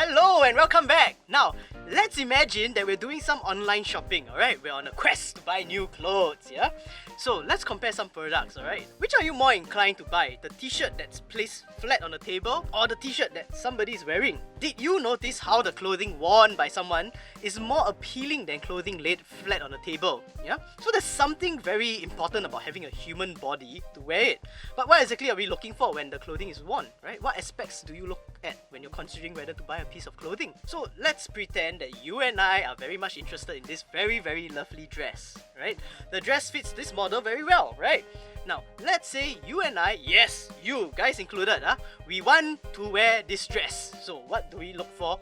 Hello and welcome back! Now, let's imagine that we're doing some online shopping, alright? We're on a quest to buy new clothes, yeah? So, let's compare some products, alright? Which are you more inclined to buy? The t-shirt that's placed flat on the table or the t-shirt that somebody is wearing? Did you notice how the clothing worn by someone is more appealing than clothing laid flat on the table? Yeah? So there's something very important about having a human body to wear it. But what exactly are we looking for when the clothing is worn, right? What aspects do you look at when you're considering whether to buy a piece of clothing? So let's pretend that you and I are very much interested in this very lovely dress, right? The dress fits this model very well, right? Now, let's say you and I, yes, you guys included, we want to wear this dress. So what do we look for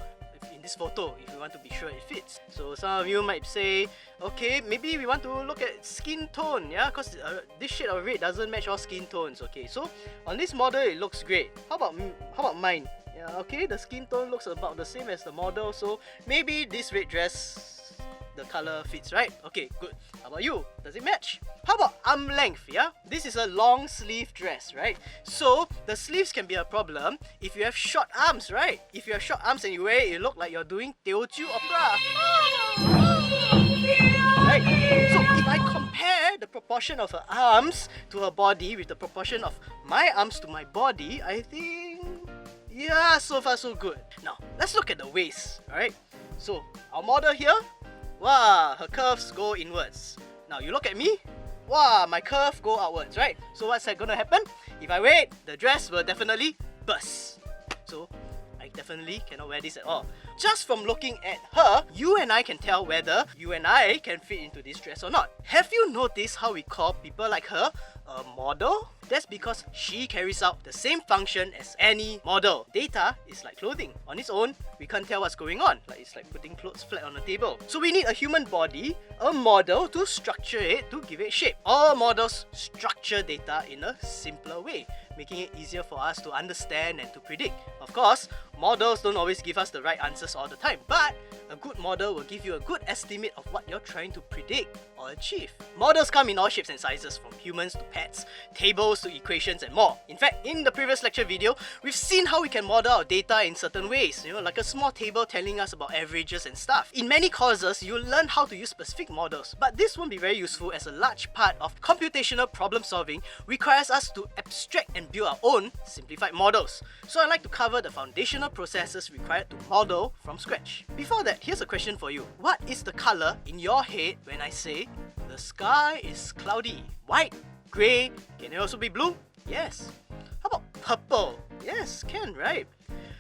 in this photo if we want to be sure it fits? So some of you might say, okay, maybe we want to look at skin tone, yeah, because this shade of red doesn't match all skin tones. Okay, so on this model it looks great. How about mine? Yeah, okay, the skin tone looks about the same as the model, so maybe this red dress, the color fits, right? Okay, good. How about you? Does it match? How about arm length, yeah? This is a long sleeve dress, right? So, the sleeves can be a problem if you have short arms, right? If you have short arms and you wear it, you look like you're doing Teochew opera. Right? So, if I compare the proportion of her arms to her body with the proportion of my arms to my body, I think, yeah, so far so good. Now, let's look at the waist, alright? So, our model here, wow, her curves go inwards. Now, you look at me, wow, my curve go outwards, right? So what's that gonna happen? If I wear it, the dress will definitely burst. So I definitely cannot wear this at all. Just from looking at her, you and I can tell whether you and I can fit into this dress or not. Have you noticed how we call people like her a model? That's because she carries out the same function as any model. Data is like clothing. On its own, we can't tell what's going on. Like it's like putting clothes flat on a table. So we need a human body, a model to structure it, to give it shape. All models structure data in a simpler way, making it easier for us to understand and to predict. Of course, models don't always give us the right answers all the time, but a good model will give you a good estimate of what you're trying to predict or achieve. Models come in all shapes and sizes, from humans to pets, tables to equations and more. In fact, in the previous lecture video, we've seen how we can model our data in certain ways, like a small table telling us about averages and stuff. In many courses, you'll learn how to use specific models, but this won't be very useful as a large part of computational problem solving requires us to abstract and build our own simplified models. So I'd like to cover the foundational processes required to model from scratch. Before that, here's a question for you. What is the color in your head when I say the sky is cloudy? White? Grey? Can it also be blue? Yes. How about purple? Yes, can, right?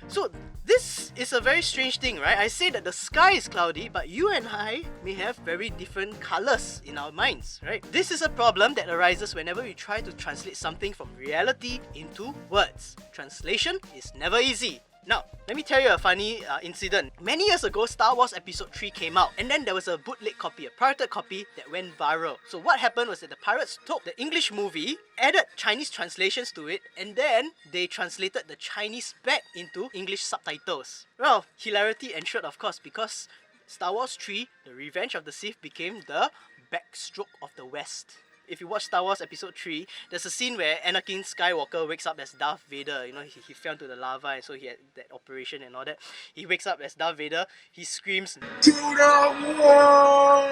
So this is a very strange thing, right? I say that the sky is cloudy, but you and I may have very different colors in our minds, right? This is a problem that arises whenever we try to translate something from reality into words. Translation is never easy. Now, let me tell you a funny incident. Many years ago, Star Wars Episode 3 came out, and then there was a bootleg copy, a pirated copy that went viral. So what happened was that the pirates took the English movie, added Chinese translations to it, and then they translated the Chinese back into English subtitles. Well, hilarity ensued, of course, because Star Wars 3, The Revenge of the Sith, became the backstroke of the West. If you watch Star Wars Episode 3, there's a scene where Anakin Skywalker wakes up as Darth Vader. He fell into the lava, and so he had that operation and all that. He wakes up as Darth Vader, he screams, "To the war!"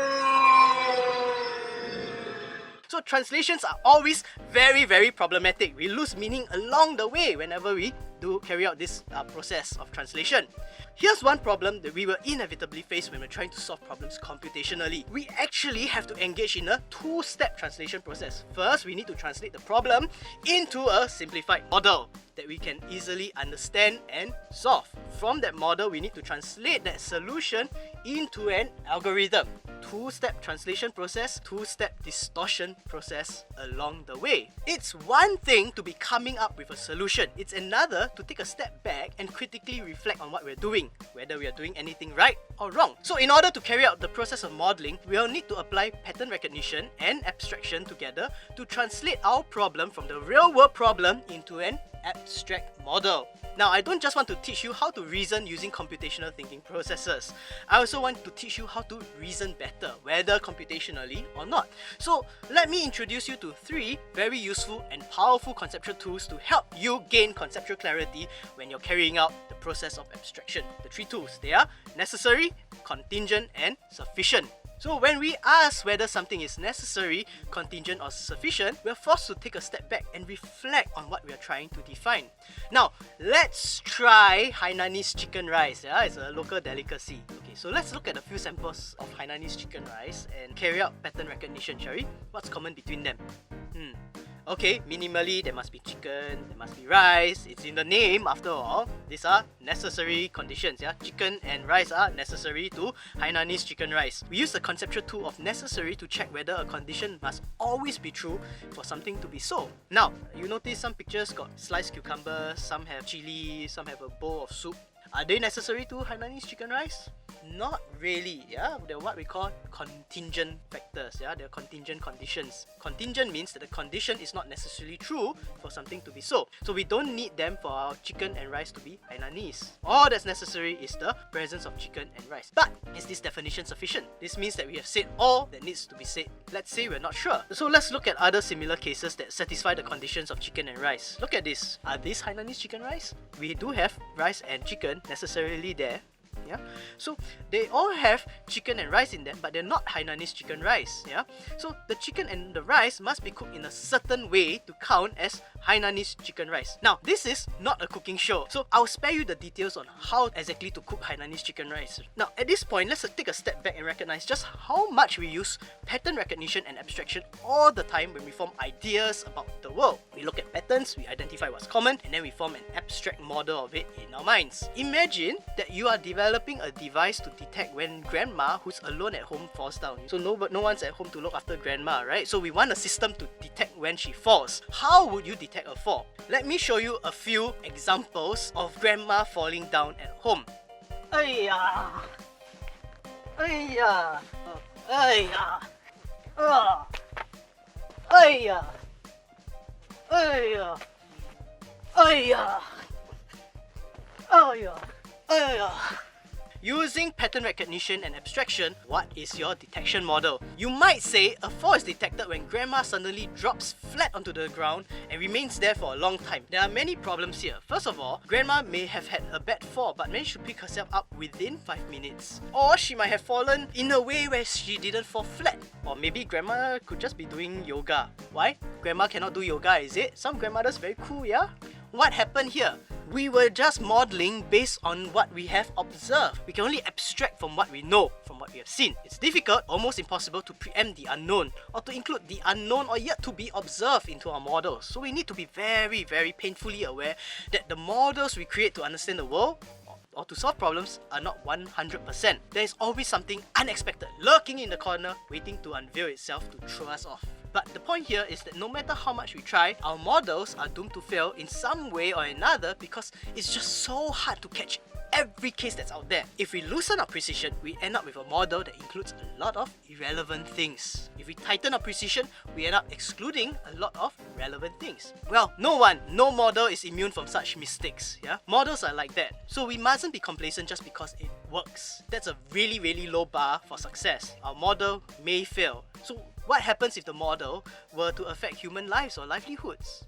So translations are always very problematic. We lose meaning along the way whenever we do carry out this process of translation. Here's one problem that we will inevitably face when we're trying to solve problems computationally. We actually have to engage in a two-step translation process. First, we need to translate the problem into a simplified model that we can easily understand and solve. From that model, we need to translate that solution into an algorithm. Two-step translation process, two-step distortion process along the way. It's one thing to be coming up with a solution. It's another to take a step back and critically reflect on what we're doing, whether we are doing anything right or wrong. So in order to carry out the process of modeling, we'll need to apply pattern recognition and abstraction together to translate our problem from the real-world problem into an abstract model. Now, I don't just want to teach you how to reason using computational thinking processes. I also want to teach you how to reason better, whether computationally or not. So, let me introduce you to 3 very useful and powerful conceptual tools to help you gain conceptual clarity when you're carrying out the process of abstraction. The 3 tools, they are necessary, contingent, and sufficient. So when we ask whether something is necessary, contingent, or sufficient, we're forced to take a step back and reflect on what we are trying to define. Now, let's try Hainanese chicken rice. Yeah, it's a local delicacy. Okay, so let's look at a few samples of Hainanese chicken rice and carry out pattern recognition, shall we? What's common between them? Okay, minimally, there must be chicken, there must be rice. It's in the name, after all. These are necessary conditions, yeah? Chicken and rice are necessary to Hainanese chicken rice. We use the conceptual tool of necessary to check whether a condition must always be true for something to be so. Now, you notice some pictures got sliced cucumbers, some have chili, some have a bowl of soup. Are they necessary to Hainanese chicken rice? Not really, yeah. They're what we call contingent factors, yeah. They're contingent conditions. Contingent means that the condition is not necessarily true for something to be so. So we don't need them for our chicken and rice to be Hainanese. All that's necessary is the presence of chicken and rice. But is this definition sufficient? This means that we have said all that needs to be said. Let's say we're not sure. So let's look at other similar cases that satisfy the conditions of chicken and rice. Look at this. Are these Hainanese chicken rice? We do have rice and chicken necessarily there. Yeah, so they all have chicken and rice in them, but they're not Hainanese chicken rice. Yeah, so the chicken and the rice must be cooked in a certain way to count as Hainanese chicken rice. Now, this is not a cooking show, so I'll spare you the details on how exactly to cook Hainanese chicken rice. Now, at this point, let's take a step back and recognize just how much we use pattern recognition and abstraction all the time when we form ideas about the world. We look at patterns, we identify what's common, and then we form an abstract model of it in our minds. Imagine that you are developing a device to detect when grandma who's alone at home falls down. So no one's at home to look after grandma, right? So we want a system to detect when she falls. How would you detect a fall? Let me show you a few examples of grandma falling down at home. Ayya! Ayya! Ayya! Ayya! Ayya! Ayya! Ayya! Ayya! Using pattern recognition and abstraction, what is your detection model? You might say a fall is detected when grandma suddenly drops flat onto the ground and remains there for a long time. There are many problems here. First of all, grandma may have had a bad fall but managed to pick herself up within 5 minutes. Or she might have fallen in a way where she didn't fall flat. Or maybe grandma could just be doing yoga. Why? Grandma cannot do yoga, is it? Some grandmothers very cool, yeah? What happened here? We were just modeling based on what we have observed. We can only abstract from what we know, from what we have seen. It's difficult, almost impossible to preempt the unknown or to include the unknown or yet to be observed into our models. So we need to be very, very painfully aware that the models we create to understand the world or to solve problems are not 100%. There is always something unexpected lurking in the corner waiting to unveil itself to throw us off. But the point here is that no matter how much we try, our models are doomed to fail in some way or another because it's just so hard to catch every case that's out there. If we loosen our precision, we end up with a model that includes a lot of irrelevant things. If we tighten our precision, we end up excluding a lot of relevant things. Well, no model is immune from such mistakes, yeah? Models are like that. So we mustn't be complacent just because it works. That's a really, really low bar for success. Our model may fail. So what happens if the model were to affect human lives or livelihoods?